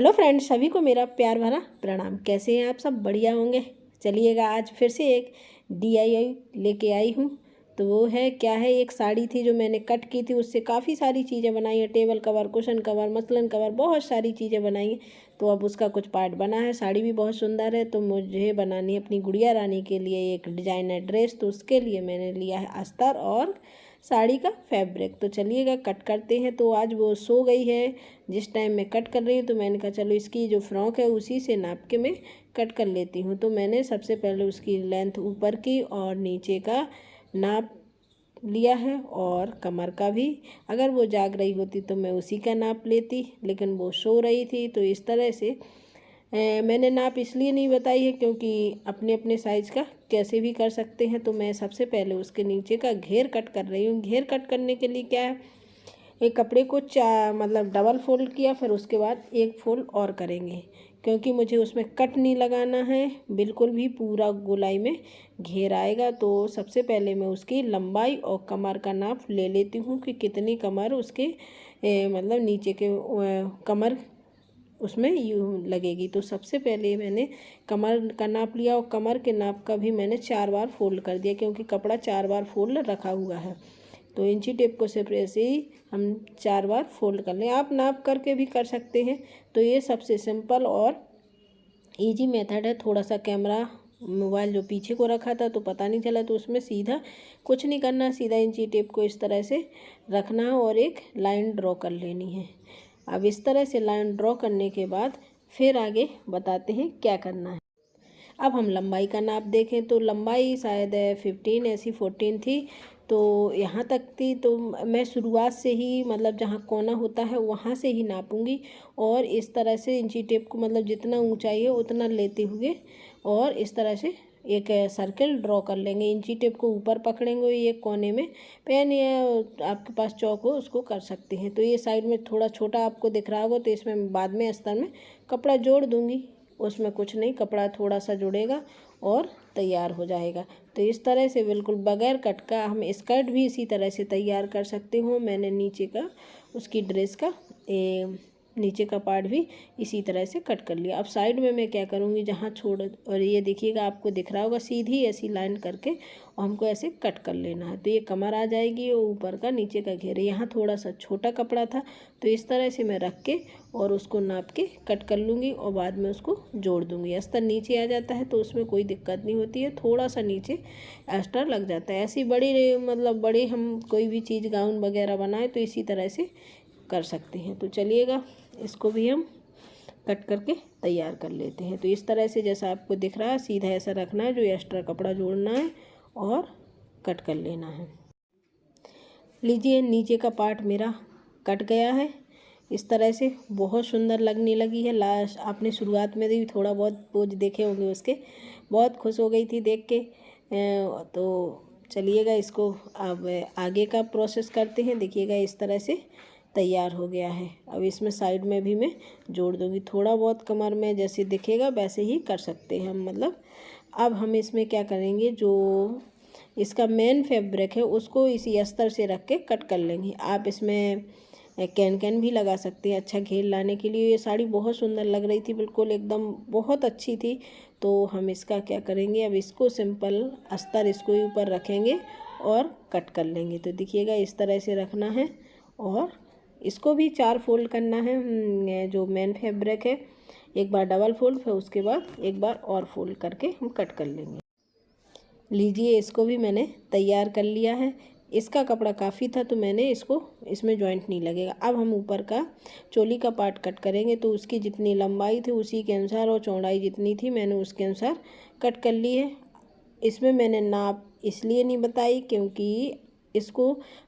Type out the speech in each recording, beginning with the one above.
Hello friends, सभी को मेरा प्यार भरा प्रणाम। कैसे हैं आप सब? बढ़िया होंगे। चलिएगा, आज फिर से एक DIY लेके आई हूँ। तो वो है क्या है, एक साड़ी थी जो मैंने कट की थी, उससे काफ़ी सारी चीज़ें बनाई हैं। टेबल कवर, कुशन कवर, मसलन कवर, बहुत सारी चीज़ें बनाई हैं। तो अब उसका कुछ पार्ट बना है। साड़ी भी बहुत सुंदर है। तो मुझे बनानी है अपनी गुड़िया रानी के लिए एक डिजाइनर ड्रेस। तो उसके लिए मैंने लिया है अस्तर और साड़ी का फैब्रिक। तो चलिएगा कट करते हैं। तो आज वो सो गई है जिस टाइम मैं कट कर रही हूँ। तो मैंने कहा चलो इसकी जो फ्रॉक है उसी से नाप के मैं कट कर लेती हूँ। तो मैंने सबसे पहले उसकी लेंथ ऊपर की और नीचे का नाप लिया है, और कमर का भी। अगर वो जाग रही होती तो मैं उसी का नाप लेती, लेकिन वो सो रही थी। तो इस तरह से मैंने नाप इसलिए नहीं बताई है क्योंकि अपने अपने साइज़ का कैसे भी कर सकते हैं। तो मैं सबसे पहले उसके नीचे का घेर कट कर रही हूँ। घेर कट करने के लिए क्या है, एक कपड़े को मतलब डबल फोल्ड किया, फिर उसके बाद एक फोल्ड और करेंगे, क्योंकि मुझे उसमें कट नहीं लगाना है बिल्कुल भी, पूरा गोलाई में घेर आएगा। तो सबसे पहले मैं उसकी लंबाई और कमर का नाप ले लेती हूँ कि कितनी कमर उसके मतलब नीचे के कमर उसमें यूँ लगेगी। तो सबसे पहले मैंने कमर का नाप लिया, और कमर के नाप का भी मैंने 4 बार फोल्ड कर दिया, क्योंकि कपड़ा 4 बार फोल्ड रखा हुआ है। तो इंची टेप को सिर्फ ऐसे ही हम 4 बार फोल्ड कर लें। आप नाप करके भी कर सकते हैं। तो ये सबसे सिंपल और इजी मेथड है। थोड़ा सा कैमरा मोबाइल जो पीछे को रखा था तो पता नहीं चला, तो उसमें सीधा कुछ नहीं करना, सीधा इंची टेप को इस तरह से रखना है और एक लाइन ड्रॉ कर लेनी है। अब इस तरह से लाइन ड्रॉ करने के बाद फिर आगे बताते हैं क्या करना है। अब हम लंबाई का नाप देखें तो लंबाई शायद 15 ऐसी 14 थी। तो यहाँ तक थी। तो मैं शुरुआत से ही मतलब जहाँ कोना होता है वहाँ से ही नापूंगी, और इस तरह से इंची टेप को मतलब जितना ऊंचाई है उतना लेते हुए और इस तरह से एक सर्कल ड्रॉ कर लेंगे। इंची टेप को ऊपर पकड़ेंगे, ये कोने में पेन या आपके पास चौक हो उसको कर सकते हैं। तो ये साइड में थोड़ा छोटा आपको दिख रहा होगा, तो इसमें बाद में अस्तर में कपड़ा जोड़ दूँगी। उसमें कुछ नहीं, कपड़ा थोड़ा सा जुड़ेगा और तैयार हो जाएगा। तो इस तरह से बिल्कुल बगैर कट का हम स्कर्ट भी इसी तरह से तैयार कर सकते हो। मैंने नीचे का उसकी ड्रेस का नीचे का पार्ट भी इसी तरह से कट कर लिया। अब साइड में मैं क्या करूँगी, जहाँ छोड़, और ये देखिएगा आपको दिख रहा होगा, सीधी ऐसी लाइन करके और हमको ऐसे कट कर लेना है। तो ये कमर आ जाएगी और ऊपर का नीचे का घेर। यहाँ थोड़ा सा छोटा कपड़ा था, तो इस तरह से मैं रख के और उसको नाप के कट कर लूँगी और बाद में उसको जोड़ दूँगी। अस्तर नीचे आ जाता है तो उसमें कोई दिक्कत नहीं होती है, थोड़ा सा नीचे अस्तर लग जाता है। ऐसी बड़ी मतलब बड़ी हम कोई भी चीज़ गाउन वगैरह बनाए तो इसी तरह से कर सकते हैं। तो चलिएगा इसको भी हम कट करके तैयार कर लेते हैं। तो इस तरह से जैसा आपको दिख रहा है सीधा ऐसा रखना है, जो एक्स्ट्रा कपड़ा जोड़ना है और कट कर लेना है। लीजिए, नीचे का पार्ट मेरा कट गया है इस तरह से, बहुत सुंदर लगने लगी है। लास्ट आपने शुरुआत में भी थोड़ा बहुत पोज देखे होंगे उसके, बहुत खुश हो गई थी देख के। तो चलिएगा इसको अब आगे का प्रोसेस करते हैं। देखिएगा इस तरह से तैयार हो गया है। अब इसमें साइड में भी मैं जोड़ दूँगी। थोड़ा बहुत कमर में जैसे दिखेगा वैसे ही कर सकते हैं हम, मतलब। अब हम इसमें क्या करेंगे, जो इसका मेन फैब्रिक है उसको इसी अस्तर से रख के कट कर लेंगे। आप इसमें कैन भी लगा सकते हैं अच्छा घेर लाने के लिए। ये साड़ी बहुत सुंदर लग रही थी, बिल्कुल एकदम बहुत अच्छी थी। तो हम इसका क्या करेंगे, अब इसको सिंपल अस्तर इसको ही ऊपर रखेंगे और कट कर लेंगे। तो देखिएगा इस तरह से रखना है और इसको भी 4 फोल्ड करना है। जो मेन फैब्रिक है एक बार डबल फोल्ड, फिर उसके बाद एक बार और फोल्ड करके हम कट कर लेंगे। लीजिए, इसको भी मैंने तैयार कर लिया है। इसका कपड़ा काफ़ी था तो मैंने इसको इसमें जॉइंट नहीं लगेगा। अब हम ऊपर का चोली का पार्ट कट करेंगे। तो उसकी जितनी लंबाई थी उसी के अनुसार और चौड़ाई जितनी थी मैंने उसके अनुसार कट कर ली है। इसमें मैंने नाप इसलिए नहीं बताई क्योंकि इसको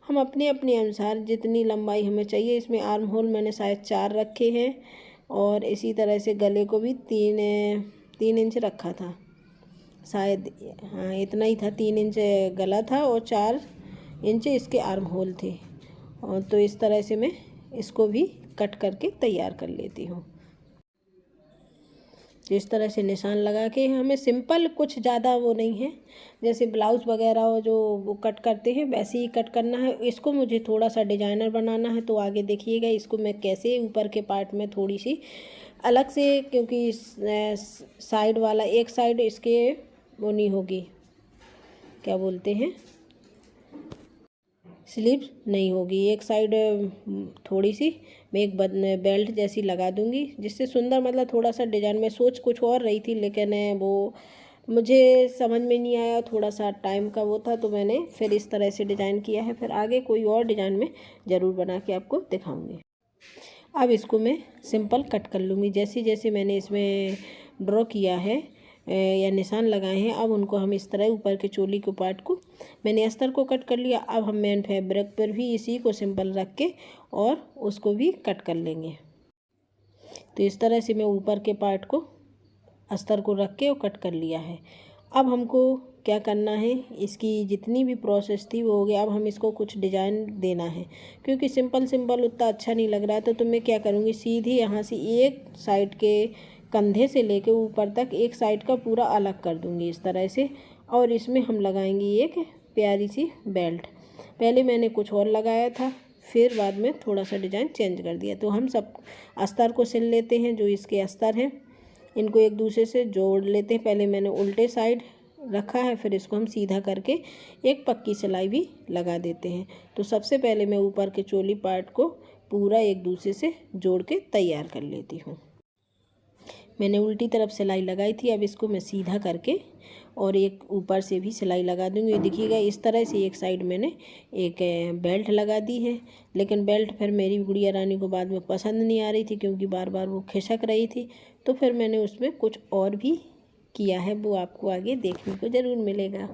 हम अपने अपने अनुसार जितनी लंबाई हमें चाहिए, इसमें आर्म होल मैंने शायद 4 रखे हैं, और इसी तरह से गले को भी 3 इंच रखा था शायद। हाँ, इतना ही था, 3 इंच गला था और 4 इंच इसके आर्म होल थे। और तो इस तरह से मैं इसको भी कट करके तैयार कर लेती हूँ। इस तरह से निशान लगा के हमें सिंपल, कुछ ज़्यादा वो नहीं है, जैसे ब्लाउज़ वगैरह हो जो वो कट करते हैं वैसे ही कट करना है। इसको मुझे थोड़ा सा डिजाइनर बनाना है। तो आगे देखिएगा इसको मैं कैसे ऊपर के पार्ट में थोड़ी सी अलग से, क्योंकि साइड वाला एक साइड इसके वो नहीं होगी, क्या बोलते हैं, स्लीव्स नहीं होगी। एक साइड थोड़ी सी मैं एक बेल्ट जैसी लगा दूंगी, जिससे सुंदर मतलब थोड़ा सा डिजाइन, में सोच कुछ और रही थी लेकिन वो मुझे समझ में नहीं आया, थोड़ा सा टाइम का वो था, तो मैंने फिर इस तरह से डिज़ाइन किया है। फिर आगे कोई और डिज़ाइन में ज़रूर बना के आपको दिखाऊंगी। अब इसको मैं सिंपल कट कर लूँगी। जैसे जैसे मैंने इसमें ड्रॉ किया है या निशान लगाए हैं, अब उनको हम इस तरह ऊपर के चोली के पार्ट को मैंने अस्तर को कट कर लिया। अब हम मेन फैब्रिक पर भी इसी को सिंपल रख के और उसको भी कट कर लेंगे। तो इस तरह से मैं ऊपर के पार्ट को अस्तर को रख के और कट कर लिया है। अब हमको क्या करना है, इसकी जितनी भी प्रोसेस थी वो हो गया। अब हम इसको कुछ डिज़ाइन देना है, क्योंकि सिंपल सिंपल उतना अच्छा नहीं लग रहा है। तो मैं क्या करूँगी, सीधी यहाँ से एक साइड के कंधे से लेके ऊपर तक एक साइड का पूरा अलग कर दूँगी इस तरह से। और इसमें हम लगाएंगे एक प्यारी सी बेल्ट। पहले मैंने कुछ और लगाया था, फिर बाद में थोड़ा सा डिज़ाइन चेंज कर दिया। तो हम सब अस्तर को सिल लेते हैं। जो इसके अस्तर हैं इनको एक दूसरे से जोड़ लेते हैं। पहले मैंने उल्टे साइड रखा है, फिर इसको हम सीधा करके एक पक्की सिलाई भी लगा देते हैं। तो सबसे पहले मैं ऊपर के चोली पार्ट को पूरा एक दूसरे से जोड़ के तैयार कर लेती हूँ। मैंने उल्टी तरफ सिलाई लगाई थी, अब इसको मैं सीधा करके और एक ऊपर से भी सिलाई लगा दूँगी। देखिएगा इस तरह से एक साइड मैंने एक बेल्ट लगा दी है। लेकिन बेल्ट फिर मेरी गुड़िया रानी को बाद में पसंद नहीं आ रही थी, क्योंकि बार बार वो खिसक रही थी। तो फिर मैंने उसमें कुछ और भी किया है, वो आपको आगे देखने को ज़रूर मिलेगा।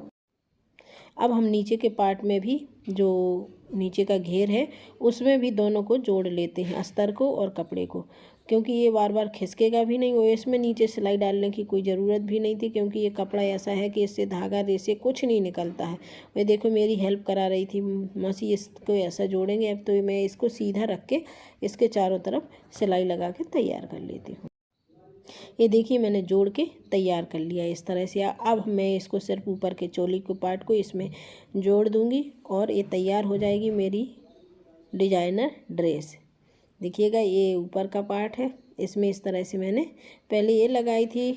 अब हम नीचे के पार्ट में भी, जो नीचे का घेर है उसमें भी दोनों को जोड़ लेते हैं, अस्तर को और कपड़े को, क्योंकि ये बार बार खिसकेगा भी नहीं। और इसमें नीचे सिलाई डालने की कोई ज़रूरत भी नहीं थी, क्योंकि ये कपड़ा ऐसा है कि इससे धागा रेसे कुछ नहीं निकलता है। वे देखो मेरी हेल्प करा रही थी मौसी, इसको ऐसा जोड़ेंगे। अब तो मैं इसको सीधा रख के इसके चारों तरफ सिलाई लगा के तैयार कर लेती हूँ। ये देखिए मैंने जोड़ के तैयार कर लिया इस तरह से। अब मैं इसको सिर्फ ऊपर के चोली के पार्ट को इसमें जोड़ दूंगी और ये तैयार हो जाएगी मेरी डिजाइनर ड्रेस। देखिएगा ये ऊपर का पार्ट है, इसमें इस तरह से मैंने पहले ये लगाई थी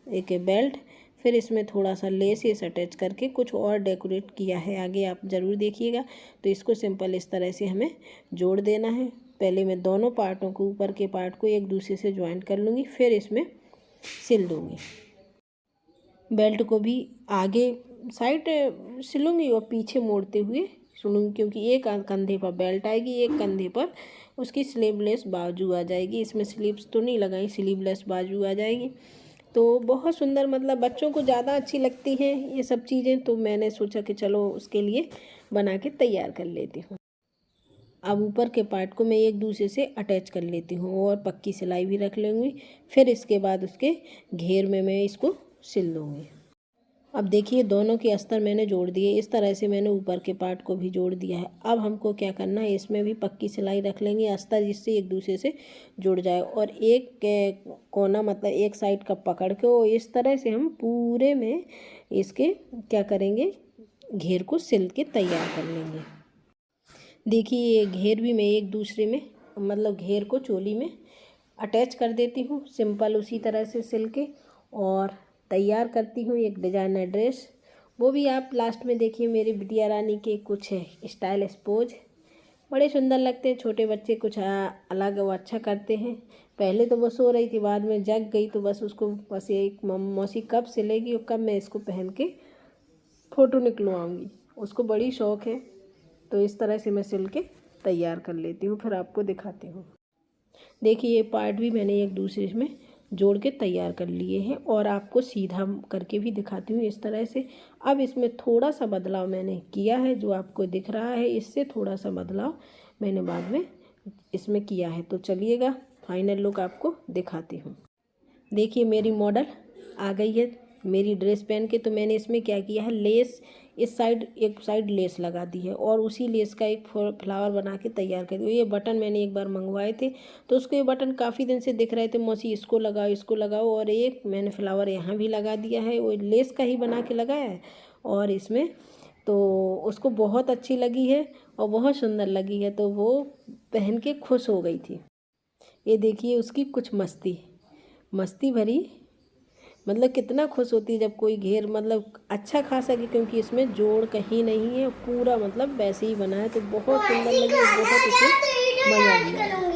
एक बेल्ट, फिर इसमें थोड़ा सा लेस इस अटैच करके कुछ और डेकोरेट किया है, आगे आप ज़रूर देखिएगा। तो इसको सिंपल इस तरह से हमें जोड़ देना है। पहले मैं दोनों पार्टों को, ऊपर के पार्ट को एक दूसरे से ज्वाइंट कर लूँगी, फिर इसमें सिल दूँगी। बेल्ट को भी आगे साइड सिलूँगी और पीछे मोड़ते हुए सिलूँगी, क्योंकि एक कंधे पर बेल्ट आएगी, एक कंधे पर उसकी स्लीवलेस बाजू आ जाएगी। इसमें स्लीव्स तो नहीं लगाई, स्लीवलेस बाजू आ जाएगी। तो बहुत सुंदर, मतलब बच्चों को ज़्यादा अच्छी लगती हैं ये सब चीज़ें। तो मैंने सोचा कि चलो उसके लिए बना के तैयार कर लेती हूँ। अब ऊपर के पार्ट को मैं एक दूसरे से अटैच कर लेती हूँ और पक्की सिलाई भी रख लूँगी। फिर इसके बाद उसके घेर में मैं इसको सिल लूँगी। अब देखिए दोनों के अस्तर मैंने जोड़ दिए, इस तरह से मैंने ऊपर के पार्ट को भी जोड़ दिया है। अब हमको क्या करना है, इसमें भी पक्की सिलाई रख लेंगे अस्तर, जिससे एक दूसरे से जुड़ जाए। और एक कोना मतलब एक साइड का पकड़ के और इस तरह से हम पूरे में इसके क्या करेंगे, घेर को सिल के तैयार कर लेंगे। देखिए ये घेर भी मैं एक दूसरे में, मतलब घेर को चोली में अटैच कर देती हूँ सिंपल उसी तरह से सिल के, और तैयार करती हूँ एक डिजाइनर ड्रेस। वो भी आप लास्ट में देखिए मेरी बिटिया रानी के कुछ स्टाइलिश पोज बड़े सुंदर लगते हैं। छोटे बच्चे कुछ अलग वो अच्छा करते हैं। पहले तो वो सो रही थी, बाद में जग गई, तो बस उसको बस एक मौसी कब सिलेगी और कब मैं इसको पहन के फ़ोटो निकलवाऊँगी, उसको बड़ी शौक़ है। तो इस तरह से मैं सिल के तैयार कर लेती हूँ, फिर आपको दिखाती हूँ। देखिए ये पार्ट भी मैंने एक दूसरे में जोड़ के तैयार कर लिए हैं और आपको सीधा करके भी दिखाती हूँ इस तरह से। अब इसमें थोड़ा सा बदलाव मैंने किया है, जो आपको दिख रहा है, इससे थोड़ा सा बदलाव मैंने बाद में इसमें किया है। तो चलिएगा फाइनल लुक आपको दिखाती हूँ। देखिए मेरी मॉडल आ गई है मेरी ड्रेस पहन के। तो मैंने इसमें क्या किया है, लेस इस साइड एक साइड लेस लगा दी है और उसी लेस का एक फ्लावर बना के तैयार कर दिया। ये बटन मैंने एक बार मंगवाए थे, तो उसको ये बटन काफ़ी दिन से दिख रहे थे, मौसी इसको लगाओ इसको लगाओ, और एक मैंने फ्लावर यहाँ भी लगा दिया है, वो लेस का ही बना के लगाया है। और इसमें तो उसको बहुत अच्छी लगी है और बहुत सुंदर लगी है, तो वो पहन के खुश हो गई थी। ये देखिए उसकी कुछ मस्ती, मस्ती भरी, मतलब कितना खुश होती है जब कोई घेर मतलब अच्छा खा सके, क्योंकि इसमें जोड़ कहीं नहीं है, पूरा मतलब वैसे ही बना है। तो बहुत सुंदर लगी, बहुत इसे मज़ा भी आया।